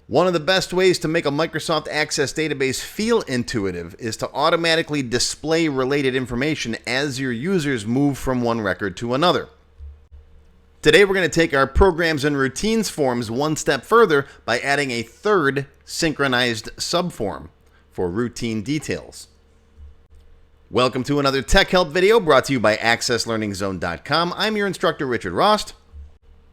One of the best ways to make a Microsoft Access database feel intuitive is to automatically display related information as your users move from one record to another. Today we're going to take our programs and routines forms one step further by adding a third synchronized subform for routine details. Welcome to another Tech Help video brought to you by AccessLearningZone.com. I'm your instructor, Richard Rost.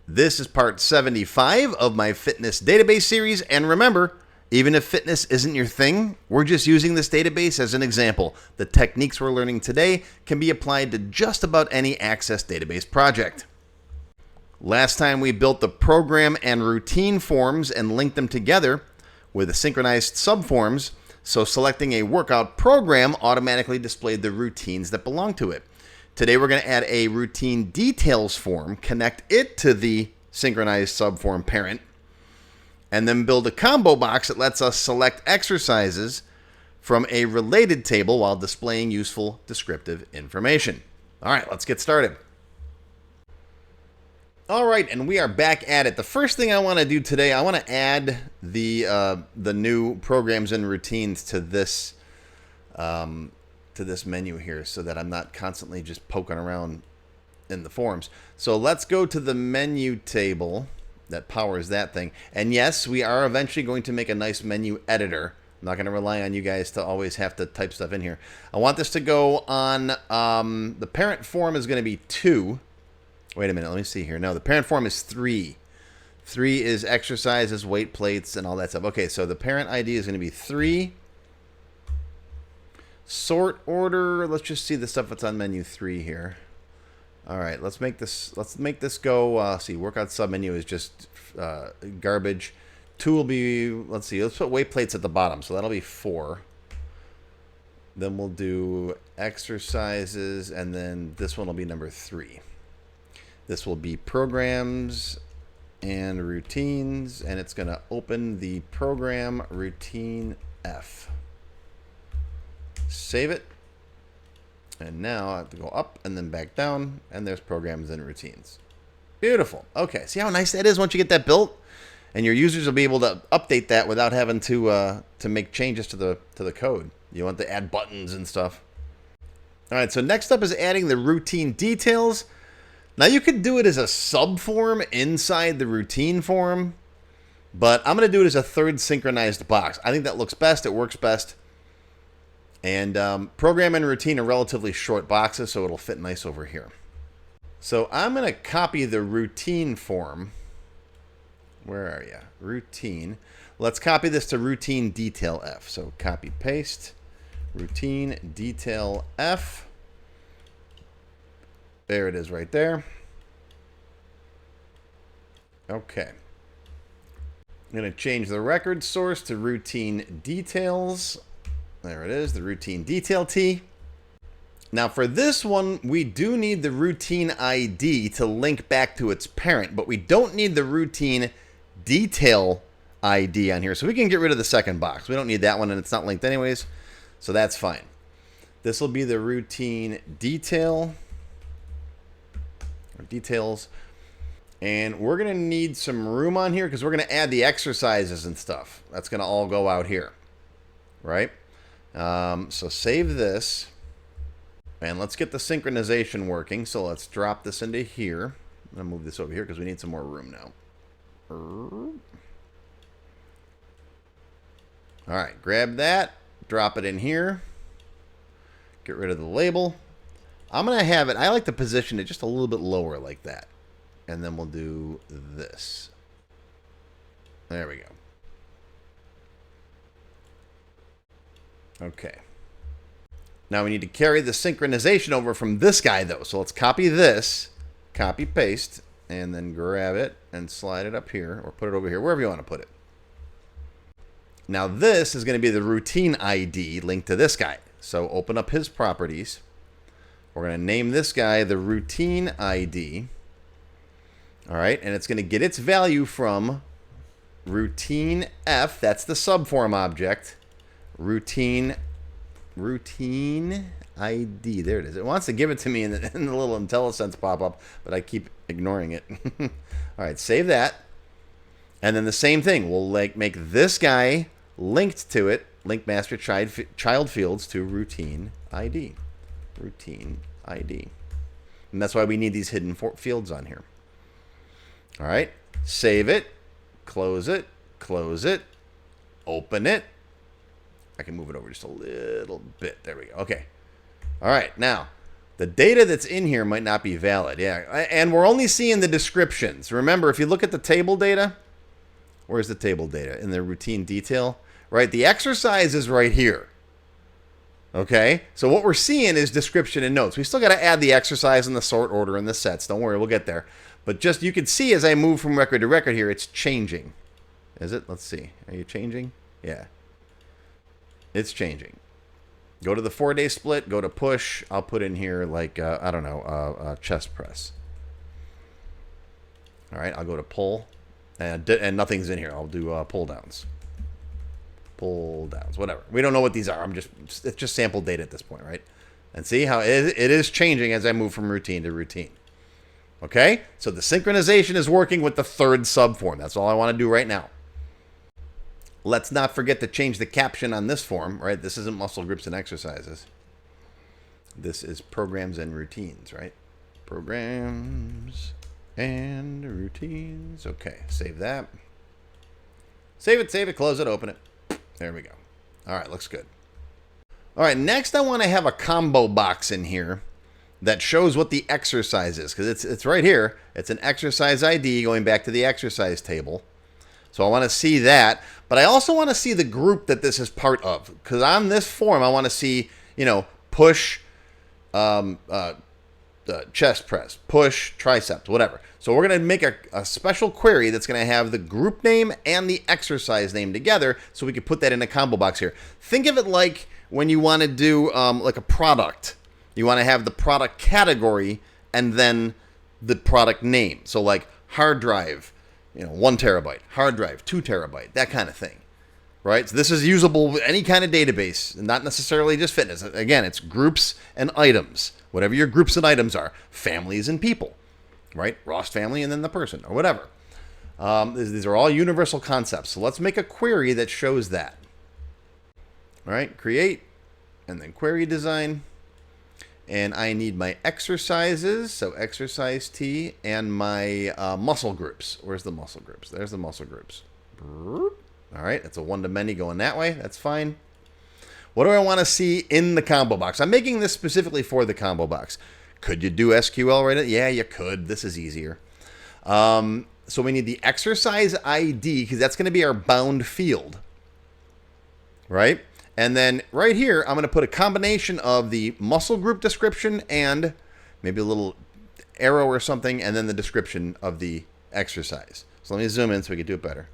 This is part 75 of my fitness database series, and remember, even if fitness isn't your thing, we're just using this database as an example. The techniques we're learning today can be applied to just about any Access database project. Last time we built the program and routine forms and linked them together with the synchronized subforms, so selecting a workout program automatically displayed the routines that belong to it. Today we're going to add a routine details form, connect it to the synchronized subform parent, and then build a combo box that lets us select exercises from a related table while displaying useful descriptive information. All right, let's get started. All right, and we are back at it. The first thing I want to do today, I want to add the new programs and routines to this menu here so that I'm not constantly just poking around in the forms. So let's go to the menu table that powers that thing. And yes, we are eventually going to make a nice menu editor. I'm not going to rely on you guys to always have to type stuff in here. I want this to go on, the parent form is going to be 2. Wait a minute, let me see here. No, the parent form is 3. 3 is exercises, weight plates, and all that stuff. Okay, so the parent ID is going to be 3. Sort order, let's just see the stuff that's on menu 3 here. All right, let's make this go. See, workout submenu is just garbage. 2 will be, let's see, let's put weight plates at the bottom, so that'll be 4. Then we'll do exercises, and then this one will be number 3. This will be programs and routines, and it's going to open the program routine F. Save it. And now I have to go up and then back down, and there's programs and routines. Beautiful. Okay, see how nice that is once you get that built? And your users will be able to update that without having to make changes to the code. You want to add buttons and stuff. All right, so next up is adding the routine details. Now you could do it as a subform inside the routine form, but I'm going to do it as a third synchronized box. I think that looks best. It works best. And program and routine are relatively short boxes, so it'll fit nice over here. So I'm going to copy the routine form. Where are you? Routine. Let's copy this to routine detail F. So copy, paste, routine detail F. There it is right there. Okay. I'm going to change the record source to routine details. There it is, the routine detail T. Now for this one, we do need the routine ID to link back to its parent, but we don't need the routine detail ID on here. So we can get rid of the second box. We don't need that one, and it's not linked anyways, so that's fine. This will be the routine detail, or details. And we're going to need some room on here because we're going to add the exercises and stuff. That's going to all go out here, right? So save this, and let's get the synchronization working. So let's drop this into here. I'm going to move this over here because we need some more room now. All right, grab that, drop it in here, get rid of the label. I'm going to have it, I like to position it just a little bit lower like that. And then we'll do this. There we go. Okay. Now we need to carry the synchronization over from this guy, though. So let's copy this, copy, paste, and then grab it and slide it up here, or put it over here, wherever you want to put it. Now this is going to be the routine ID linked to this guy. So open up his properties. We're going to name this guy the routine ID. All right, and it's going to get its value from routine F. That's the subform object. Routine ID. There it is. It wants to give it to me in the little IntelliSense pop-up, but I keep ignoring it. All right, save that. And then the same thing, we'll like make this guy linked to it, link master child fields to routine ID. Routine ID. And that's why we need these hidden fields on here. All right, save it, close it, open it. I can move it over just a little bit. There we go. Okay. All right, now the data that's in here might not be valid. Yeah, and we're only seeing the descriptions. Remember, if you look at the table data, where's the table data? In the routine detail, right? The exercise is right here. Okay, so what we're seeing is description and notes. We still got to add the exercise and the sort order and the sets. Don't worry, we'll get there. But just you can see as I move from record to record here, it's changing. Is it? Let's see. Are you changing? Yeah. It's changing. Go to the 4-day split. Go to push. I'll put in here like, I don't know, chest press. All right, I'll go to pull. And nothing's in here. I'll do pull downs. Pull downs, whatever. We don't know what these are. It's just sample data at this point, right? And see how it is changing as I move from routine to routine. Okay? So the synchronization is working with the third subform. That's all I want to do right now. Let's not forget to change the caption on this form, right? This isn't muscle groups and exercises. This is programs and routines, right? Programs and routines. Okay, save that. Save it, close it, open it. There we go. All right, looks good. All right, next I want to have a combo box in here that shows what the exercise is, because it's right here. It's an exercise ID going back to the exercise table. So I want to see that, but I also want to see the group that this is part of, because on this form I want to see, you know, push, chest press, push, triceps, whatever. So we're going to make a special query that's going to have the group name and the exercise name together, so we can put that in a combo box here. Think of it like when you want to do like a product. You want to have the product category and then the product name. So like hard drive, you know, 1 terabyte, hard drive, 2 terabyte, that kind of thing, right? So this is usable with any kind of database, not necessarily just fitness. Again, it's groups and items, whatever your groups and items are, families and people, right? Rost family and then the person or whatever. These are all universal concepts. So let's make a query that shows that. All right, create and then query design. And I need my exercises, so exercise T, and my muscle groups. Where's the muscle groups? There's the muscle groups. All right, it's a one-to-many going that way. That's fine. What do I want to see in the combo box? I'm making this specifically for the combo box. Could you do SQL right? Yeah, you could. This is easier. So we need the exercise ID, because that's going to be our bound field, right? And then right here, I'm going to put a combination of the muscle group description and maybe a little arrow or something, and then the description of the exercise. So let me zoom in so we can do it better.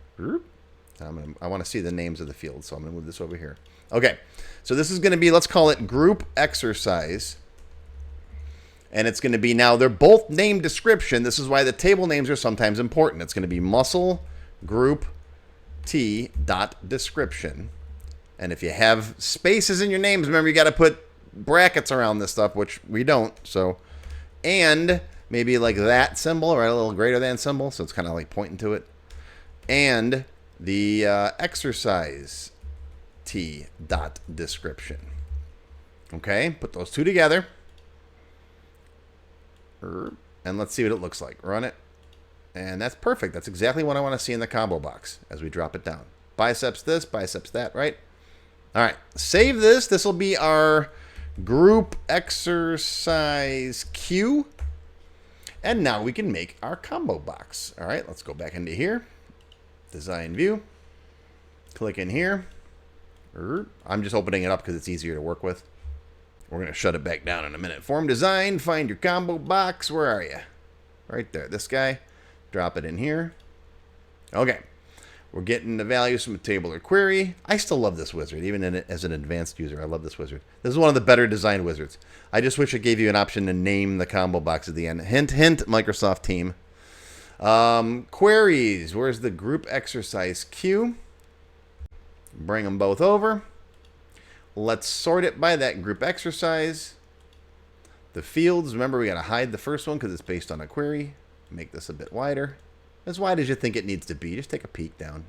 I want to see the names of the fields, so I'm going to move this over here. Okay, so this is going to be, let's call it group exercise. And it's going to be, now they're both name description. This is why the table names are sometimes important. It's going to be muscle group T dot description. And if you have spaces in your names, remember you got to put brackets around this stuff, which we don't. So, and maybe like that symbol, right? A little greater than symbol. So it's kind of like pointing to it. And the exercise T dot description. Okay, put those two together. And let's see what it looks like. Run it. And that's perfect. That's exactly what I want to see in the combo box as we drop it down. Biceps this, biceps that, right? All right, save this. This will be our group exercise Q. And now we can make our combo box. All right, let's go back into here. Design view. Click in here. I'm just opening it up because it's easier to work with. We're going to shut it back down in a minute. Form design, find your combo box. Where are you? Right there, this guy. Drop it in here. Okay. We're getting the values from a table or query. I still love this wizard, even as an advanced user. I love this wizard. This is one of the better designed wizards. I just wish it gave you an option to name the combo box at the end. Hint, hint, Microsoft team. Queries. Where's the group exercise Q? Bring them both over. Let's sort it by that group exercise. The fields, remember we got to hide the first one because it's based on a query. Make this a bit wider. as wide as you think it needs to be. Just take a peek down,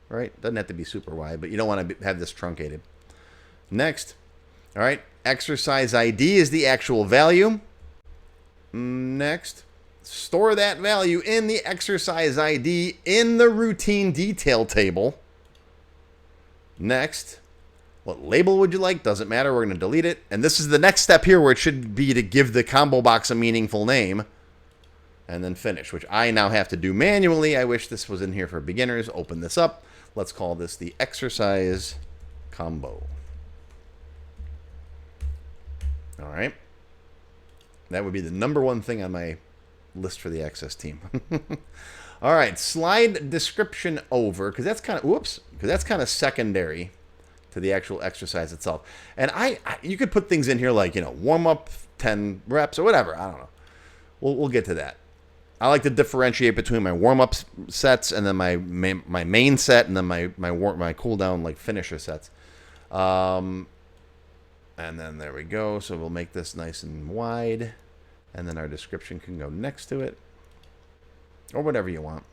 right? Doesn't have to be super wide, but you don't want to have this truncated. Next, all right, exercise ID is the actual value. Next, store that value in the exercise ID in the routine detail table. Next, what label would you like? Doesn't matter. We're going to delete it. And this is the next step here where it should be to give the combo box a meaningful name. And then finish, which I now have to do manually. I wish this was in here for beginners. Open this up. Let's call this the exercise combo. All right. That would be the #1 thing on my list for the Access team. All right, slide description over, because that's kind of, because that's kind of secondary to the actual exercise itself. And you could put things in here like, warm up, 10 reps or whatever. I don't know. We'll get to that. I like to differentiate between my warm-up sets and then my main set and then my cool-down, like, finisher sets. And then there we go. So we'll make this nice and wide. And then our description can go next to it. Or whatever you want.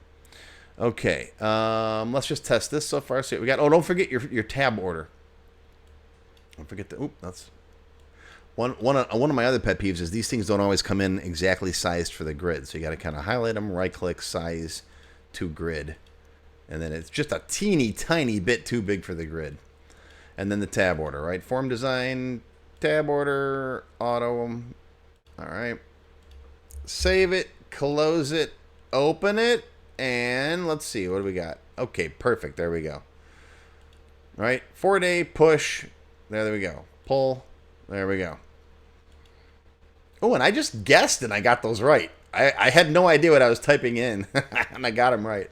Okay. Let's just test this so far. So we got, don't forget your tab order. Don't forget to, that's... One of my other pet peeves is these things don't always come in exactly sized for the grid. So you got to kind of highlight them, right-click, size to grid. And then it's just a teeny tiny bit too big for the grid. And then the tab order, right? Form design, tab order, auto. All right. Save it, close it, open it, and let's see. What do we got? Okay, perfect. There we go. All right. 4-day push. There we go. Pull. There we go. Oh, and I just guessed and I got those right. I had no idea what I was typing in, and I got them right.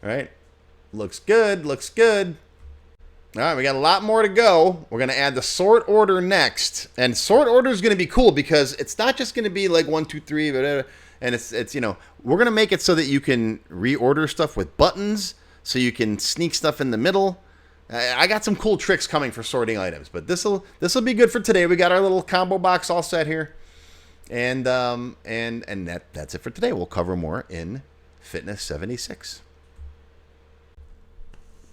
All right. Looks good. Looks good. All right, we got a lot more to go. We're going to add the sort order next. And sort order is going to be cool because it's not just going to be like 1, 2, 3, whatever. And it's we're going to make it so that you can reorder stuff with buttons, so you can sneak stuff in the middle. I got some cool tricks coming for sorting items, but this'll be good for today. We got our little combo box all set here. And that's it for today. We'll cover more in Fitness 76.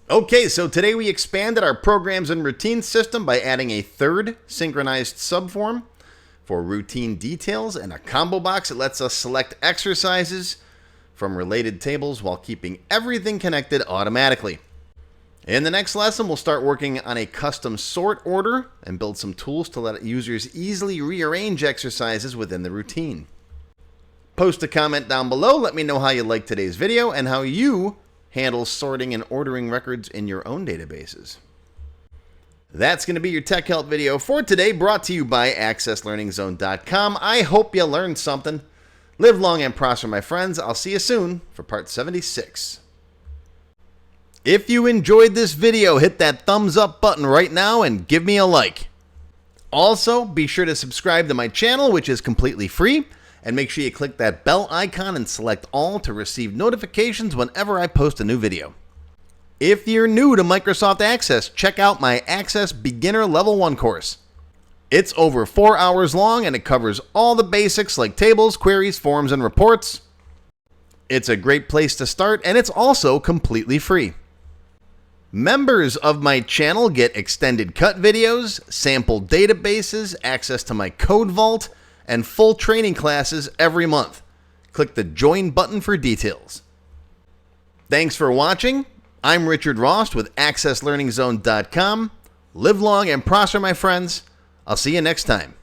Okay, so today we expanded our programs and routines system by adding a third synchronized subform for routine details and a combo box that lets us select exercises from related tables while keeping everything connected automatically. In the next lesson, we'll start working on a custom sort order and build some tools to let users easily rearrange exercises within the routine. Post a comment down below. Let me know how you liked today's video and how you handle sorting and ordering records in your own databases. That's going to be your Tech Help video for today, brought to you by AccessLearningZone.com. I hope you learned something. Live long and prosper, my friends. I'll see you soon for part 76. If you enjoyed this video, hit that thumbs up button right now and give me a like. Also, be sure to subscribe to my channel, which is completely free, and make sure you click that bell icon and select all to receive notifications whenever I post a new video. If you're new to Microsoft Access, check out my Access Beginner Level 1 course. It's over 4 hours long and it covers all the basics like tables, queries, forms, and reports. It's a great place to start, and it's also completely free. Members of my channel get extended cut videos, sample databases, access to my code vault, and full training classes every month. Click the join button for details. Thanks for watching. I'm Richard Rost with AccessLearningZone.com. Live long and prosper, my friends. I'll see you next time.